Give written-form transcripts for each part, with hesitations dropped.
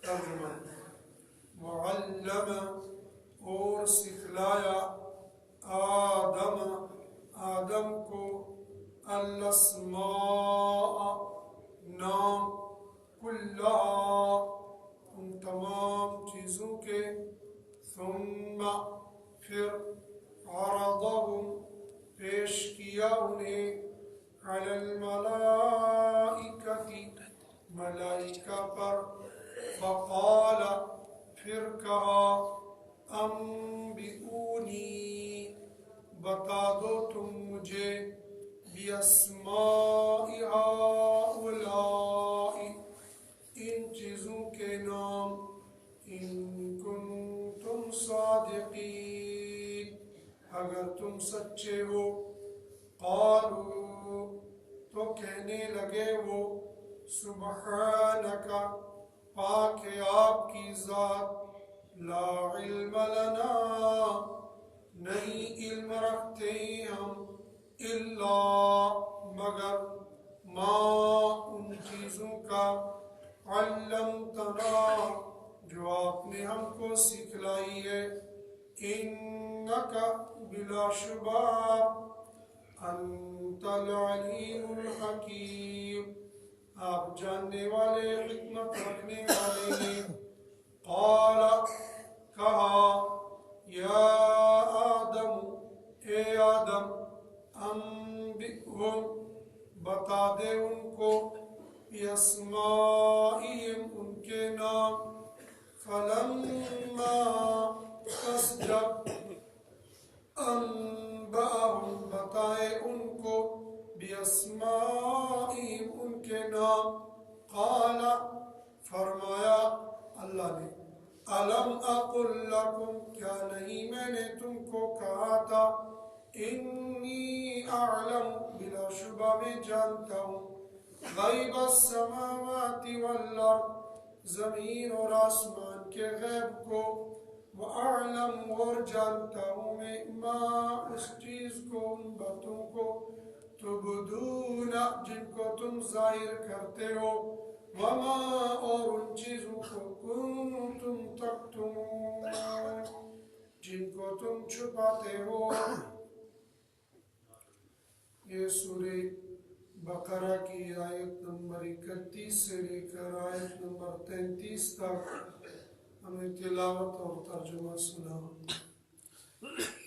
ترجمہ وعلم اور سکھلایا آدم کو الاسماء نام کلہا ان تمام چیزوں کے ثم پھر عرضهم پیش کیا انہیں علی الملائکۃ ملائکہ پر فقال پھر کہا انبئونی بتا دو تم مجھے باسماء ہؤلاء ان چیزوں کے نام ان کنتم صادقین اگر تم سچے ہو قالوا تو کہنے لگے وہ سبحانک پاک ہے آپ کی ذات لا علم لنا نہیں علم رکھتے ہم الا مگر ما ان چیزوں کا علمتنا جو آپ نے ہم کو سکھلائی ہے انک بلا شبہ انت العلیم الحکیم آپ جاننے والے حکمت رکھنے والے ہیں قال کہا یا آدم اے آدم انبئہم بتا دے ان کو باسمائہم ان کے نام فلما پس جب انبأہم بتائے ان کو باسمائہم ان کے نام قال فرمایا اللہ نے الم اقل لکم کیا نہیں میں نے تم کو کہا تھا انی اعلم بلا شبہ میں جانتا ہوں غیب السماوات والارض زمین اور آسمان کے غیب کو وَأَعْلَمُ اور جانتا ہوں میں ما اس چیز کو ان باتوں کو تبدون جن کو تم ظاہر کرتے ہو وما اور ان چیزوں کو کنتم تکتمون جن کو تم چھپاتے ہو یہ سورہ بقرہ کی آیت نمبر 31 سے لے کر آیت نمبر 33 تک ہمیں تلاوت اور ترجمہ سنا۔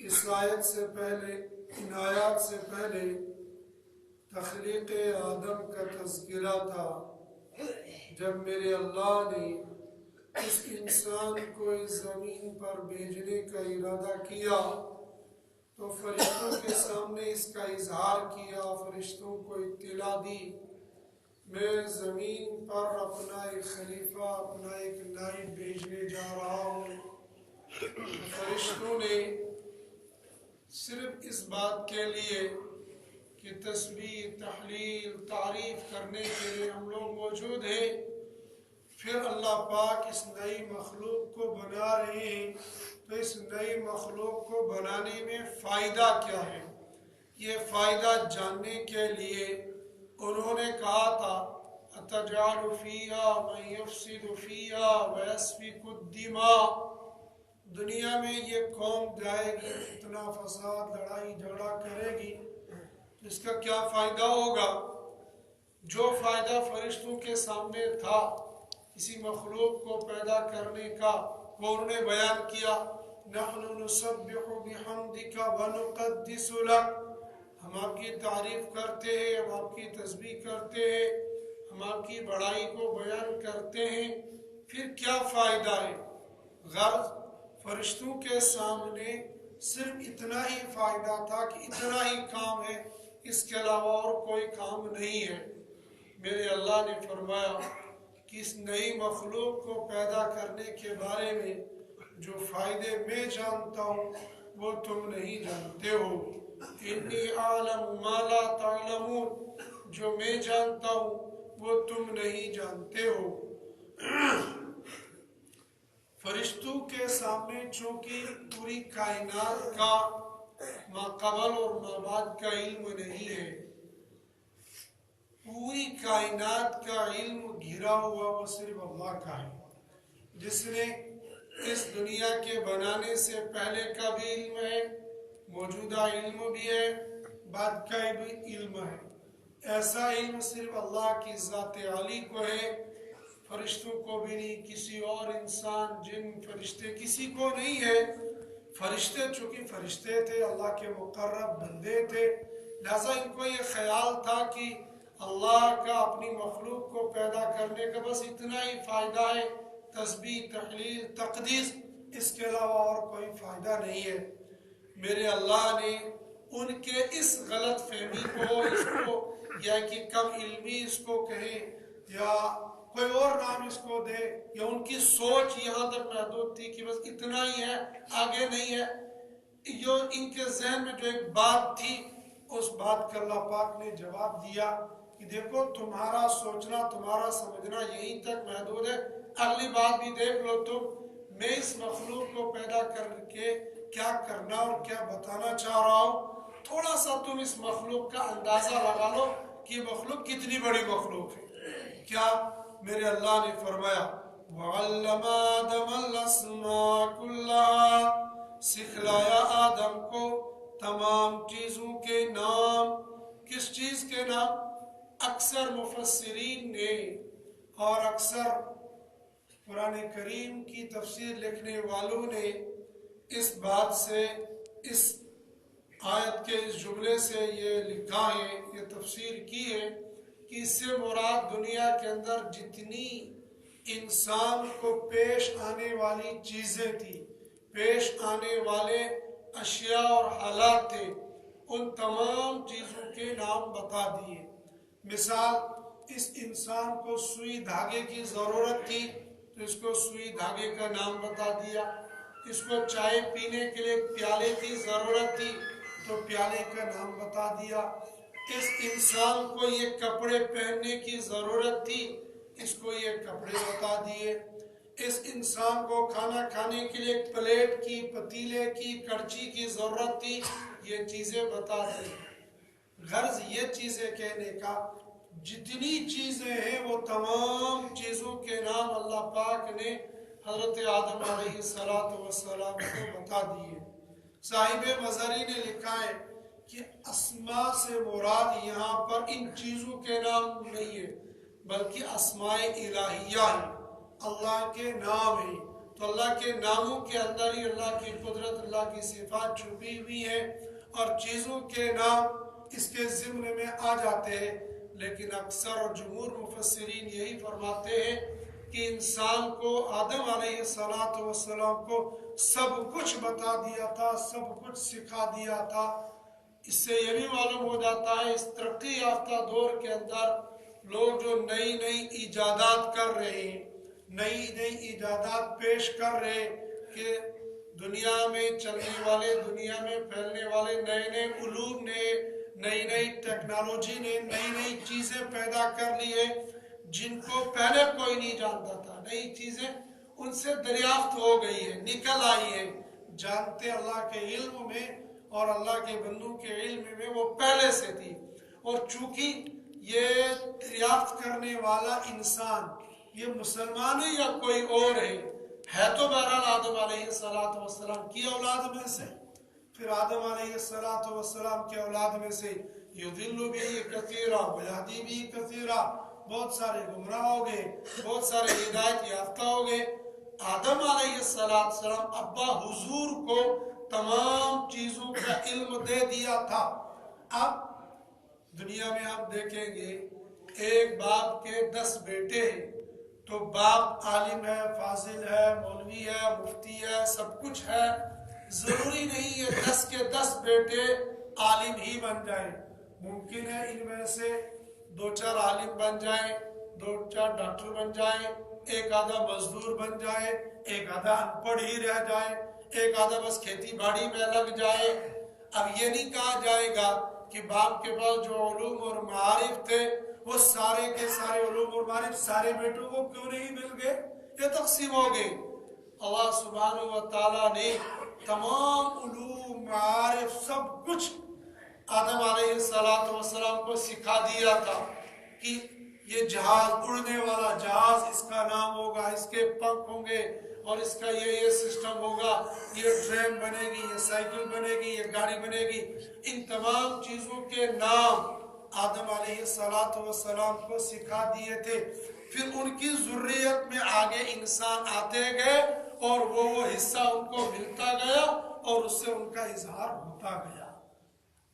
اس آیت سے پہلے ان آیات سے پہلے تخلیق آدم کا تذکرہ تھا جب میرے اللہ نے اس انسان کو اس زمین پر بھیجنے کا ارادہ کیا تو فرشتوں کے سامنے اس کا اظہار کیا، فرشتوں کو اطلاع دی میں زمین پر اپنا ایک خلیفہ اپنا ایک نائب بھیجنے جا رہا ہوں۔ فرشتوں نے صرف اس بات کے لیے کہ تسبیح تحلیل تعریف کرنے کے لیے ہم لوگ موجود ہیں، پھر اللہ پاک اس نئی مخلوق کو بنا رہے ہیں تو اس نئی مخلوق کو بنانے میں فائدہ کیا ہے، یہ فائدہ جاننے کے لیے انہوں نے کہا تھا اتجعل فیہا من یفسد فیہا ویسفک الدماء، دنیا میں یہ قوم جائے گی اتنا فساد لڑائی جھگڑا کرے گی، اس کا کیا فائدہ ہوگا؟ جو فائدہ فرشتوں کے سامنے تھا کسی مخلوق کو پیدا کرنے کا وہ انہوں نے بیان کیا، نحن نسبح بحمدک ونقدس لک، ہم آپ کی تعریف کرتے ہیں، ہم آپ کی تسبیح کرتے ہیں، ہم آپ کی بڑائی کو بیان کرتے ہیں، پھر کیا فائدہ ہے؟ غرض فرشتوں کے سامنے صرف اتنا ہی فائدہ تھا کہ اتنا ہی کام ہے، اس کے علاوہ اور کوئی کام نہیں ہے۔ میرے اللہ نے فرمایا کہ اس نئی مخلوق کو پیدا کرنے کے بارے میں جو فائدے میں جانتا ہوں وہ تم نہیں جانتے ہو، انی اعلم ما لا تعلمون، جو میں جانتا ہوں وہ تم نہیں جانتے ہو۔ فرشتوں کے سامنے چونکہ پوری کائنات کا ما قبل اور ما بعد کا علم نہیں ہے، پوری کائنات کا علم گھرا ہوا وہ صرف اللہ کا ہے، جس نے اس دنیا کے بنانے سے پہلے کا بھی علم ہے، موجودہ علم بھی ہے، بعد کا بھی علم ہے۔ ایسا علم صرف اللہ کی ذات عالی کو ہے، فرشتوں کو بھی نہیں، کسی اور انسان جن فرشتے کسی کو نہیں ہے۔ فرشتے چونکہ فرشتے تھے، اللہ کے مقرب بندے تھے، لہذا ان کو یہ خیال تھا کہ اللہ کا اپنی مخلوق کو پیدا کرنے کا بس اتنا ہی فائدہ ہے، تسبیح، تحلیل، تقدیس، اس کے علاوہ اور کوئی فائدہ نہیں ہے۔ میرے اللہ نے ان کے اس غلط فہمی کو، اس کو یا کہ کم علمی اس کو کہیں یا کوئی اور نام اس کو دے، یا ان کی سوچ یہاں تک محدود تھی کہ بس اتنا ہی ہے، آگے نہیں ہے، جو ان کے ذہن میں جو ایک بات تھی، اس بات کا اللہ پاک نے جواب دیا کہ دیکھو تمہارا سوچنا، تمہارا سمجھنا یہیں تک محدود ہے، اگلی بات بھی دیکھ لو تم، میں اس مخلوق کو پیدا کر کے کیا کرنا اور کیا بتانا چاہ رہا ہوں، تھوڑا سا تم اس مخلوق کا اندازہ لگا لو کہ یہ مخلوق کتنی بڑی مخلوق ہے۔ کیا میرے اللہ نے فرمایا وَعَلَّمَ آدَمَ الْأَسْمَاءَ كُلَّهَا، سکھلایا آدم کو تمام چیزوں کے نام۔ کس چیز کے نام؟ اکثر مفسرین نے اور اکثر قرآن کریم کی تفسیر لکھنے والوں نے اس بات سے، اس آیت کے اس جملے سے یہ لکھا ہے، یہ تفسیر کی ہے کہ اس سے مراد دنیا کے اندر جتنی انسان کو پیش آنے والی چیزیں تھی، پیش آنے والے اشیاء اور حالات تھے، ان تمام چیزوں کے نام بتا دیے۔ مثال، اس انسان کو سوئی دھاگے کی ضرورت تھی تو اس کو سوئی دھاگے کا نام بتا دیا، اس کو چائے پینے کے لیے پیالے کی ضرورت تھی تو پیالے کا نام بتا دیا، اس انسان کو یہ کپڑے پہننے کی ضرورت تھی، اس کو یہ کپڑے بتا دیے، اس انسان کو کھانا کھانے کے لیے پلیٹ کی، پتیلے کی، کڑچی کی ضرورت تھی، یہ چیزیں بتا دی۔ غرض یہ چیزیں کہنے کا، جتنی چیزیں ہیں وہ تمام چیزوں کے نام اللہ پاک نے حضرت آدم علیہ السلام کو بتا دیے۔ صاحب مظہری نے لکھا ہے کہ اسماء سے مراد یہاں پر ان چیزوں کے نام نہیں ہے بلکہ اسماء الہیہ ہیں، اللہ کے نام ہیں۔ تو اللہ کے ناموں کے اندر ہی اللہ کی قدرت، اللہ کی صفات چھپی ہوئی ہیں، اور چیزوں کے نام اس کے ضمن میں آ جاتے ہیں۔ لیکن اکثر اور جمہور مفسرین یہی فرماتے ہیں کہ انسان کو، آدم علیہ السلام کو سب کچھ بتا دیا تھا، سب کچھ سکھا دیا تھا۔ اس سے یہ بھی معلوم ہو جاتا ہے اس ترقی یافتہ دور کے اندر لوگ جو نئی نئی ایجادات کر رہے ہیں، نئی نئی ایجادات پیش کر رہے کہ دنیا میں چلنے والے، دنیا میں پھیلنے والے نئے نئے علوم نے، نئی نئی ٹیکنالوجی نے نئی نئی چیزیں پیدا کر لی ہے جن کو پہلے کوئی نہیں جانتا تھا، نئی چیزیں ان سے دریافت ہو گئی ہے، نکل آئی ہے، جانتے اللہ کے علم میں اور اللہ کے بندوں کے علم میں وہ پہلے سے تھی۔ اور چونکہ یہ دریافت کرنے والا انسان یہ مسلمان ہے یا کوئی اور ہے تو بہرحال آدم علیہ السلام کی اولاد میں سے، پھر آدم علیہ السلام کی اولاد میں سے یضل بھی کثیرہ ویہدی بھی کثیرہ، بہت سارے گمراہ ہو گئے، بہت سارے ہدایت یافتہ ہو گئے۔ آدم علیہ السلام ابا حضور کو تمام چیزوں کا علم دے دیا تھا۔ اب دنیا میں آپ دیکھیں گے ایک باپ کے 10 بیٹے ہیں، تو باپ عالم ہے، فاضل ہے، مولوی ہے، مفتی ہے، سب کچھ ہے، ضروری نہیں ہے 10 کے 10 بیٹے عالم ہی بن جائیں، ممکن ہے ان میں سے 2-4 عالم بن جائیں، 2-4 ڈاکٹر بن جائیں، ایک آدھا مزدور بن جائے، ایک آدھا ان پڑھ ہی رہ جائے، ایک آدھا بس کھیتی باڑی میں لگ جائے۔ اب یہ نہیں کہا جائے گا کہ باپ کے پاس جو علوم اور معارف تھے وہ سارے کے سارے علوم اور معارف سارے بیٹوں کو کیوں نہیں مل گئے، یہ تقسیم ہو گئے۔ اللہ سبحانہ و تعالیٰ نے تمام علوم، معارف، سب کچھ آدم علیہ السلام کو سکھا دیا تھا کہ یہ جہاز اڑنے والا جہاز اس کا نام ہوگا، اس کے پنکھ ہوں گے اور اس کا یہ سسٹم ہوگا، یہ ٹرین بنے گی، یہ سائیکل بنے گی، یہ گاڑی بنے گی۔ ان تمام چیزوں کے نام آدم علیہ السلام کو سکھا دیے تھے۔ پھر ان کی ذریت میں آگے انسان آتے گئے اور وہ حصہ ان کو ملتا گیا اور اس سے ان کا اظہار ہوتا گیا۔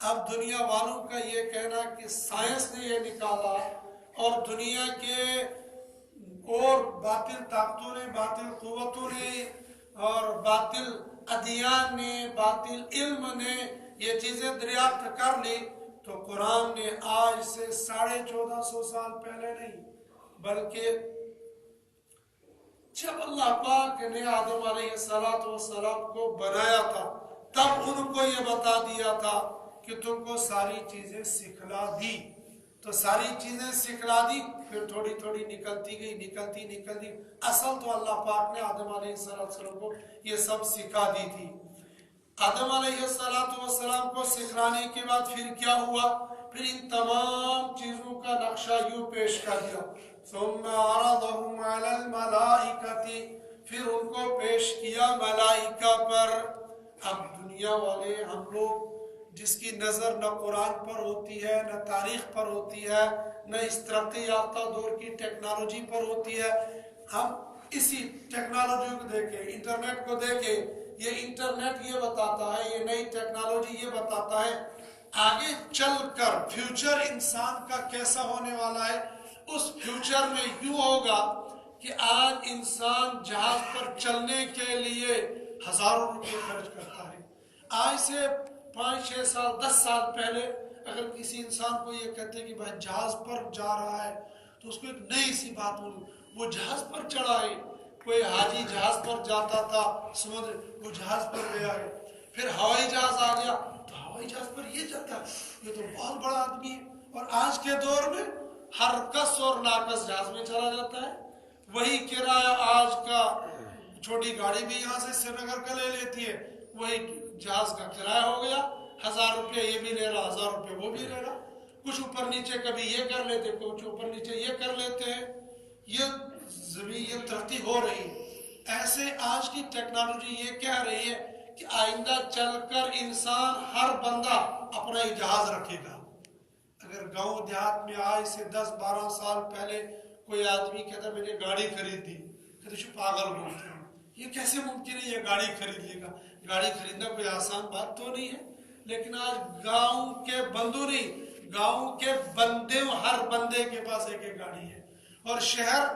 اب دنیا والوں کا یہ کہنا کہ سائنس نے یہ نکالا اور دنیا کے اور باطل طاقتوں نے، باطل قوتوں نے اور باطل ادیان نے، باطل علم نے یہ چیزیں دریافت کر لی، تو قرآن نے آج سے 1450 سال پہلے نہیں بلکہ جب اللہ پاک نے آدم علیہ السلام کو بنایا تھا تب ان کو یہ بتا دیا تھا کہ تم کو ساری چیزیں سکھلا دی۔ تو ساری چیزیں سکھلا دی، پھر تھوڑی تھوڑی نکلتی گئی۔ اصل تو اللہ پاک نے آدم علیہ السلام کو یہ سب سکھا دی تھی۔ آدم علیہ السلام کو سکھلانے کے بعد پھر کیا ہوا؟ پھر ان تمام چیزوں کا نقشہ یوں پیش کر دیا، ثم عرضهم على الملائکۃ، پھر ان کو پیش کیا ملائکہ پر۔ اب دنیا والے ہم لوگ جس کی نظر نہ قرآن پر ہوتی ہے، نہ تاریخ پر ہوتی ہے، نہ اس ترقی یافتہ دور کی ٹیکنالوجی پر ہوتی ہے، ہم اسی ٹیکنالوجی کو دیکھیں، انٹرنیٹ کو دیکھیں، یہ انٹرنیٹ یہ بتاتا ہے، یہ نئی ٹیکنالوجی یہ بتاتا ہے آگے چل کر فیوچر انسان کا کیسا ہونے والا ہے۔ اس فیوچر میں یوں ہوگا کہ آج انسان جہاز پر چلنے کے لیے ہزاروں روپے خرچ کرتا ہے۔ آج سے 5-6 سال 10 سال پہلے اگر کسی انسان کو یہ کہتے کہ بھائی جہاز پر جا رہا ہے تو اس کو ایک نئی سی بات ہوگی، وہ جہاز پر چڑھا ہے۔ کوئی حاجی جہاز پر جاتا تھا سمندر، وہ جہاز پر گیا ہے۔ پھر ہوائی جہاز آ گیا تو ہوائی جہاز پر یہ جاتا ہے، یہ تو بہت بڑا آدمی ہے۔ اور آج کے دور میں ہر کس اور ناقص جہاز میں چلا جاتا ہے۔ وہی کرایہ آج کا چھوٹی گاڑی بھی یہاں سے سری نگر کا لے لیتی ہے، وہی جہاز کا کرایہ ہو گیا، 1000 روپے یہ بھی لے رہا، 1000 روپے وہ بھی لے رہا۔ کچھ اوپر نیچے کبھی یہ کر لیتے، کچھ اوپر نیچے یہ کر لیتے ہیں۔ یہ ترقی ہو رہی ہے۔ ایسے آج کی ٹیکنالوجی یہ کہہ رہی ہے کہ آئندہ چل کر انسان ہر بندہ اپنا ہی جہاز رکھے گا۔ اگر گاؤں دیہات میں آج سے 10-12 سال پہلے کوئی آدمی کہتا میں نے گاڑی خرید دی، کہتے شو پاگل بولتے ہیں، یہ کیسے ممکن ہے یہ گاڑی خرید لے گا؟ گاڑی خریدنا کوئی آسان بات تو نہیں ہے۔ لیکن آج گاؤں کے بندوں نہیں، گاؤں کے بندے، ہر بندے کے پاس ایک ایک گاڑی ہے۔ اور شہر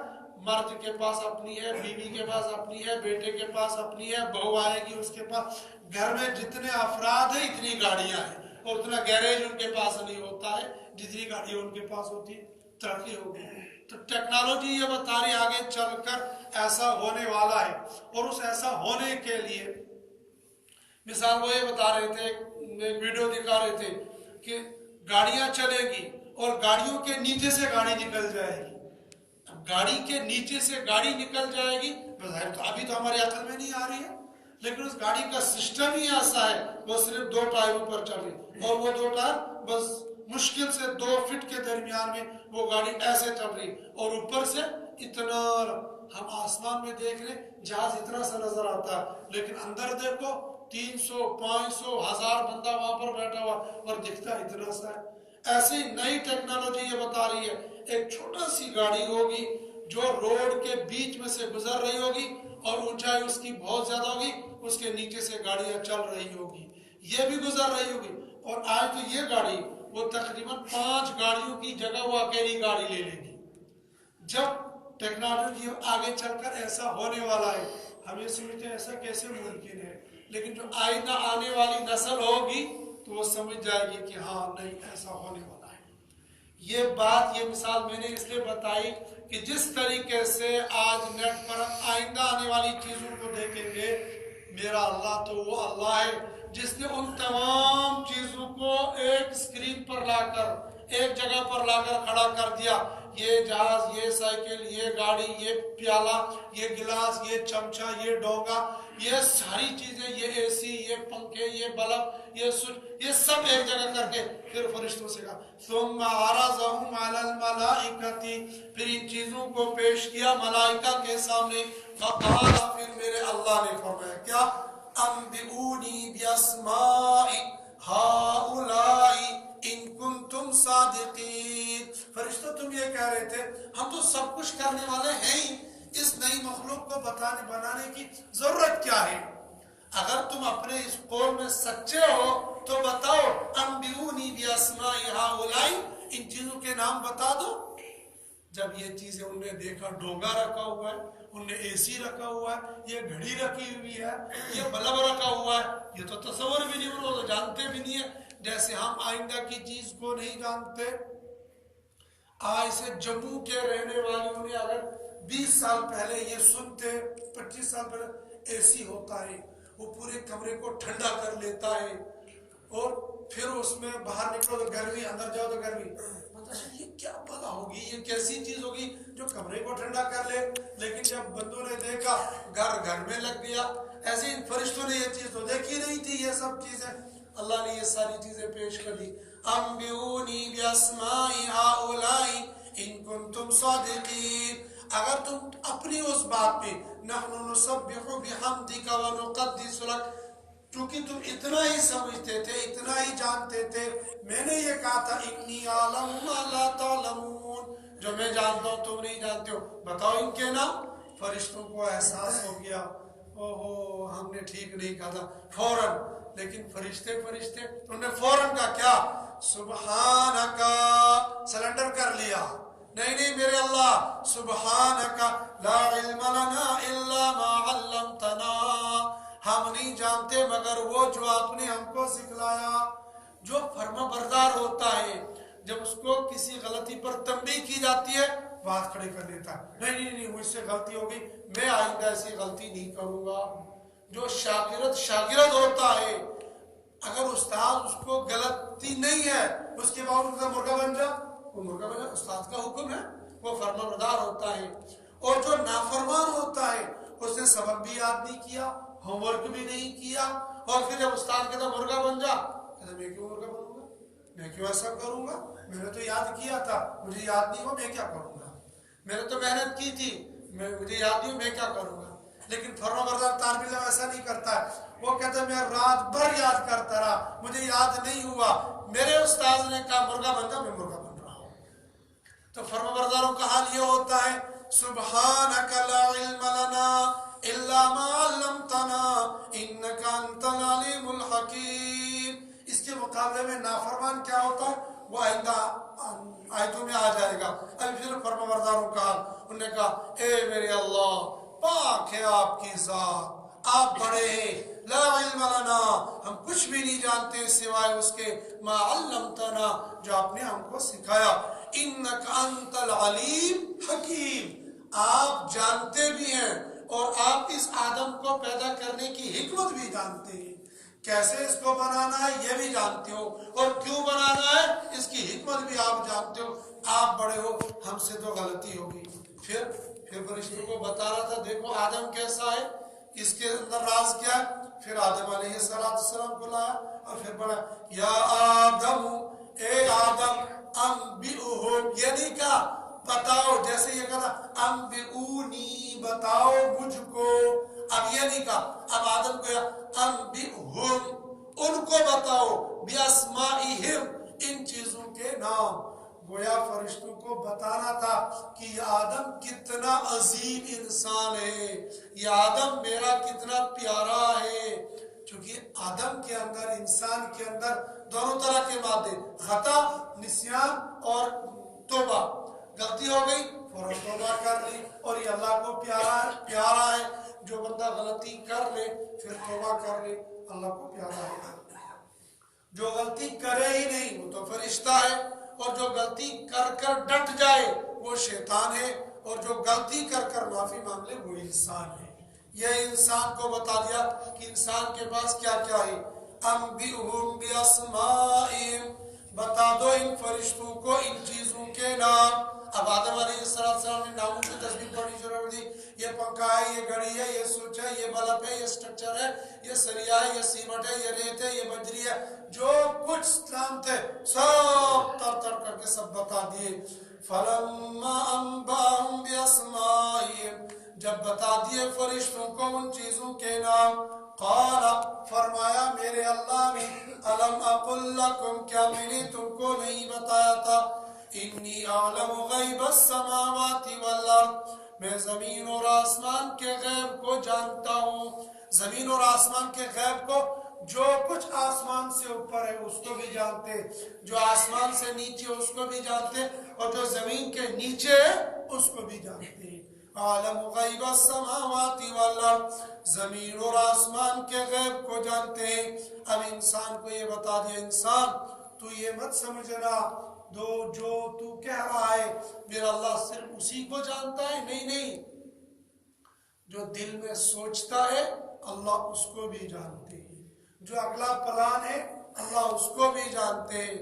مرد کے پاس اپنی ہے، بیوی کے پاس اپنی ہے، بیٹے کے پاس اپنی ہے، بہو آئے گی اس کے پاس۔ گھر میں جتنے افراد ہیں اتنی گاڑیاں ہیں، اور اتنا گیریج ان کے پاس نہیں ہوتا ہے جتنی گاڑیاں ان کے پاس ہوتی ہے۔ ترقی ہو گئی۔ تو ٹیکنالوجی یہ بتا رہی آگے چل کر ایسا ہونے والا ہے، اور اس ایسا ہونے کے لیے مثال وہ یہ بتا رہے تھے، ایک ویڈیو دکھا رہے تھے کہ گاڑیاں چلے گی اور گاڑیوں کے نیچے سے گاڑی نکل جائے گی۔ اب گاڑی کے نیچے سے گاڑی نکل جائے گی، بظاہر تو ابھی تو ہماری عقل میں نہیں آ رہی ہے، لیکن اس گاڑی کا سسٹم ہی ایسا ہے، وہ صرف 2 ٹائروں پر چل رہی، اور وہ 2 ٹائر بس مشکل سے 2 فٹ کے درمیان میں وہ گاڑی ایسے چل رہی، اور اوپر سے اتنا ہم آسمان میں دیکھ لیں جہاز اتنا سا نظر آتا ہے، لیکن اندر دیکھو 300 500 1000 بندہ وہاں پر بیٹھا ہوا اور دکھتا اتنا سا ہے۔ ایسی نئی ٹیکنالوجی یہ بتا رہی ہے ایک چھوٹا سی گاڑی ہوگی جو روڈ کے بیچ میں سے گزر رہی ہوگی اور اونچائی اس کی بہت زیادہ ہوگی، اس کے نیچے سے گاڑیاں چل رہی ہوگی، یہ بھی گزر رہی ہوگی۔ اور آج تو یہ گاڑی وہ تقریباً 5 گاڑیوں کی جگہ وہ اکیلی گاڑی لے لے گی۔ جب ٹیکنالوجی آگے چل کر ایسا ہونے والا ہے، ہم یہ سمجھتے ہیں ایسا کیسے ممکن ہے، لیکن جو آئندہ آنے والی نسل ہوگی تو وہ سمجھ جائے گی کہ ہاں نہیں ایسا ہونے والا ہے۔ یہ بات، یہ مثال میں نے اس لیے بتائی کہ جس طریقے سے آج نیٹ پر آئندہ آنے والی چیزوں کو دیکھیں گے، میرا اللہ تو وہ اللہ ہے جس نے ان تمام چیزوں کو ایک سکرین پر لا کر، ایک جگہ پر لا کر کھڑا کر دیا یہ جہاز، یہ سائیکل، یہ گاڑی، یہ پیالہ، یہ گلاس، یہ چمچہ، یہ ڈونگا، یہ ساری چیزیں، یہ اے سی، یہ پنکھے، یہ بلب، یہ سوئچ، یہ سب ایک جگہ کر کے پھر فرشتوں سے کہا ثم عرضهم على الملائکۃ، پھر ان چیزوں کو پیش کیا ملائکہ کے سامنے. فقال، پھر میرے اللہ نے فرمایا کیا؟ انبئونی باسماء ہؤلاء ان کنتم صادقین. فرشتوں تم یہ کہہ رہے تھے ہم تو سب کچھ کرنے والے ہیں ہی، اس نئی مخلوق کو بنانے کی ضرورت کیا ہے؟ اگر تم اپنے اس قول میں سچے ہو تو بتاؤ انبئونی باسماء ہؤلاء، ان چیزوں کے نام بتا دو. جب یہ چیزیں انہوں نے دیکھا، ڈونگا رکھا ہوا ہے، انہوں نے اے سی رکھا ہوا ہے، یہ گھڑی رکھی ہوئی ہے، یہ بلب رکھا ہوا ہے، یہ تو تصور بھی نہیں، وہ تو جانتے بھی نہیں ہے. جیسے ہم آئندہ کی چیز کو نہیں جانتے. آج سے جموں کے رہنے والوں نے اگر 20 سال پہلے یہ سنتے، 25 سال پہلے اے سی ہوتا ہے، وہ پورے کمرے کو ٹھنڈا کر لیتا ہے، اور پھر اس میں باہر نکلو تو گرمی، اندر جاؤ تو گرمی، یہ کیا بلا ہوگی، یہ کیسی چیز ہوگی جو کمرے کو ٹھنڈا کر لے. لیکن جب بندوں نے دیکھا گھر میں لگ گیا. ایسے ان فرشتوں نے یہ چیز تو دیکھی نہیں تھی. یہ سب چیزیں اللہ نے یہ ساری چیزیں پیش کر دی. انبئونی باسماء ہؤلاء ان کنتم صادقین، اگر تم اپنی اس بات پہ نحن نسبح بحمدک ونقدس لک، چونکہ تم اتنا ہی سمجھتے تھے، اتنا ہی جانتے تھے، میں نے یہ کہا تھا انی اعلم ما لا تعلمون، جو میں جانتا ہوں تم نہیں جانتے ہو، بتاؤ ان کے نام. فرشتوں کو احساس ہو گیا اوہو ہم نے ٹھیک نہیں کہا تھا فوراً. لیکن فرشتے انہوں نے فوراً کہا کیا؟ سبحانک، سلنڈر کر لیا. نہیں میرے اللہ، سبحانک لا علم لنا الا ما علمتنا، ہم نہیں جانتے مگر وہ جو آپ نے ہم کو سکھلایا. جو فرما بردار ہوتا ہے جب اس کو کسی غلطی پر تنبیہ کی جاتی ہے بات کھڑے کر دیتا ہے، نہیں مجھ سے غلطی ہو گئی، میں آئندہ ایسی غلطی نہیں کروں گا. جو شاگرد ہوتا ہے، اگر استاد اس کو غلطی نہیں ہے اس کے باوجود مرغا بن جا، وہ مرغا بن جا، استاد کا حکم ہے، وہ فرما بردار ہوتا ہے. اور جو نافرمان ہوتا ہے اس نے سبق بھی یاد نہیں کیا، ہوم ورک بھی نہیں کیا، اور پھر جب استاد کہتا مرغا بن جا، کہتا میں کیوں مرغا بنوں گا، میں کیوں ایسا کروں گا، میں نے تو یاد کیا تھا، مجھے یاد نہیں ہوا، میں کیا کروں گا، میں نے تو محنت کی تھی، مجھے یاد نہیں ہو، میں کیا کروں گا. لیکن فرما بردار طالب علم ایسا نہیں کرتا ہے. وہ کہتا ہے میں رات بھر یاد کرتا رہا، مجھے یاد نہیں ہوا، میرے استاد نے کہا مرغا بن جا، میں مرغا بن رہا ہوں. تو فرما برداروں کا حال یہ ہوتا ہے سبحانک لا علم لنا الا ما علمتنا انک انت العلیم الحکیم. اس کے مقابلے میں نافرمان کیا ہوتا ہے وہ آئندہ آیتوں میں آ جائے گا. ابھی پھر فرما برداروں کا حال، انہوں نے کہا اے میرے اللہ، پاک ہے آپ کی ذات، آپ بڑے ہیں، لا علم لنا، ہم کچھ بھی نہیں جانتے سوائے اس کے ما علمتنا، جو آپ نے ہم کو سکھایا. انک انت العلیم حکیم، آپ جانتے بھی ہیں اور آپ اس آدم کو پیدا کرنے کی حکمت بھی جانتے ہیں، کیسے اس کو بنانا ہے یہ بھی جانتے ہو، اور کیوں بنانا ہے اس کی حکمت بھی آپ جانتے ہو. آپ بڑے ہو، ہم سے تو غلطی ہوگی. پھر فرشتوں کو بتا رہا تھا دیکھو آدم کیسا ہے، اس کے اندر راز کیا ہے. پھر آدم علیہ السلام کو لایا اور پھر پڑھا یا آدم، اے آدم، انبئہم، یہ نہیں کہا بتاؤ، جیسے یہ کہا انبئونی، بتاؤ مجھ کو، اب یہ نہیں کہا، اب آدم کو انبئہم، ان کو بتاؤ، باسمائہم، ان چیزوں کے نام. گویا فرشتوں کو بتانا تھا کہ یہ آدم کتنا عظیم انسان ہے، یہ آدم میرا کتنا پیارا ہے. چونکہ آدم کے اندر، انسان کے اندر دونوں طرح کے مادے، خطا، نسیان اور توبہ. غلطی ہو گئی فوراً توبہ کر لی، اور یہ اللہ کو پیارا ہے. جو بندہ غلطی کر لے پھر توبہ کر لے، اللہ کو پیارا ہے. جو غلطی کرے ہی نہیں وہ تو فرشتہ ہے، اور جو غلطی کر کر ڈٹ جائے وہ شیطان ہے، اور جو غلطی کر کر معافی مانگ لے وہ انسان ہے. یہ انسان کو بتا دیا کہ انسان کے پاس کیا کیا ہے. انبئہم باسمائہم، بتا دو ان فرشتوں کو ان چیزوں کے نام. اب آدم علیہ السلام نے ناموں کی تسبیح پڑھنی شروع کر دی. یہ پنکھا ہے، یہ گھڑی ہے، یہ سوئچ ہے، یہ بلب ہے، یہ سٹرکچر ہے، یہ سریا ہے، یہ سیمنٹ ہے، یہ ریت ہے، یہ بجری ہے، جو کچھ اسلام تھے سب تر تر کر کے سب بتا دیے. فَلَمَّا أَنْبَأَهُمْ بِأَسْمَائِهِمْ، جب بتا دیے فرشتوں کو ان چیزوں کے نام، قال، فرمایا میرے اللہ نے، أَلَمْ أَقُلْ لَكُمْ، کیا میں نے تم کو نہیں بتایا تھا، إِنِّي أَعْلَمُ غَيْبَ السَّمَاوَاتِ وَالْأَرْضِ، میں زمین اور آسمان کے غیب کو جانتا ہوں. زمین اور آسمان کے غیب کو، جو کچھ آسمان سے اوپر ہے اس کو بھی جانتے، جو آسمان سے نیچے اس کو بھی جانتے، اور جو زمین کے نیچے ہے اس کو بھی جانتے. عالم غیب السماوات والارض، زمین اور آسمان کے غیب کو جانتے ہیں. اب انسان کو یہ بتا دیا، انسان تو یہ مت سمجھنا جو تو کہہ رہا ہے میرا اللہ صرف اسی کو جانتا ہے، نہیں نہیں، جو دل میں سوچتا ہے اللہ اس کو بھی جانتے ہیں، جو اگلا پلان ہے اللہ اس کو بھی جانتے ہیں،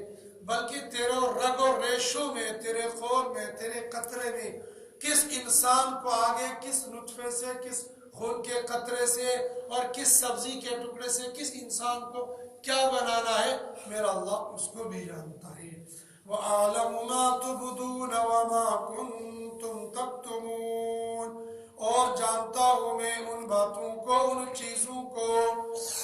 بلکہ تیرے رگ و ریشوں میں، تیرے خون میں، تیرے قطرے میں، کس انسان کو آگے کس نطفے سے، کس خون کے قطرے سے اور کس سبزی کے ٹکڑے سے کس انسان کو کیا بنانا ہے، میرا اللہ اس کو بھی جانتا ہے. وَأَعْلَمُ مَا تُبْدُونَ وَمَا كُنْتُمْ تَكْتُمُونَ، اور جانتا ہوں میں ان باتوں کو، ان چیزوں کو،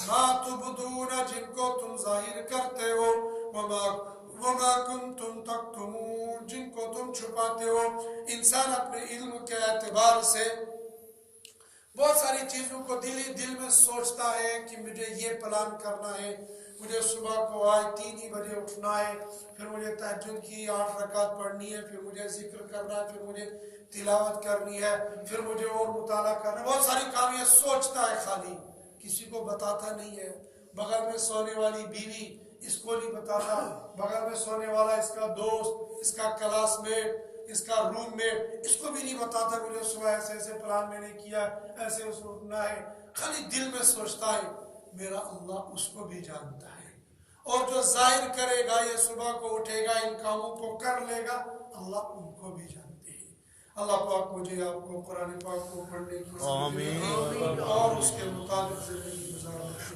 ما تبدون، جن کو تم ظاہر کرتے ہو، وما کنتم تکتمون، جن کو تم چھپاتے ہو. انسان اپنے علم کے اعتبار سے بہت ساری چیزوں کو دل میں سوچتا ہے کہ مجھے یہ پلان کرنا ہے، مجھے صبح کو آج 3 ہی بجے اٹھنا ہے، پھر مجھے تہجد کی 8 رکعت پڑھنی ہے، پھر مجھے ذکر کرنا ہے، پھر مجھے تلاوت کرنی ہے، پھر مجھے اور مطالعہ کرنا ہے. بہت ساری کام یہ سوچتا ہے، خالی کسی کو بتاتا نہیں ہے. بغل میں سونے والی بیوی اس کو نہیں بتاتا، بغل میں سونے والا اس کا دوست، اس کا کلاس میٹ، اس کا روم میٹ، اس کو بھی نہیں بتاتا مجھے صبح ایسے ایسے پلان میں نے کیا، ایسے ایسے اٹھنا ہے. خالی دل میں سوچتا ہے، میرا اللہ اس کو بھی جانتا ہے. اور جو ظاہر کرے گا، یہ صبح کو اٹھے گا، ان کاموں کو کر لے گا، اللہ ان کو بھی جانتے ہیں. اللہ پاک مجھے آپ کو قرآن پاک کو پڑھنے کی آمین اور اس کے مطابق زندگی گزارنے کی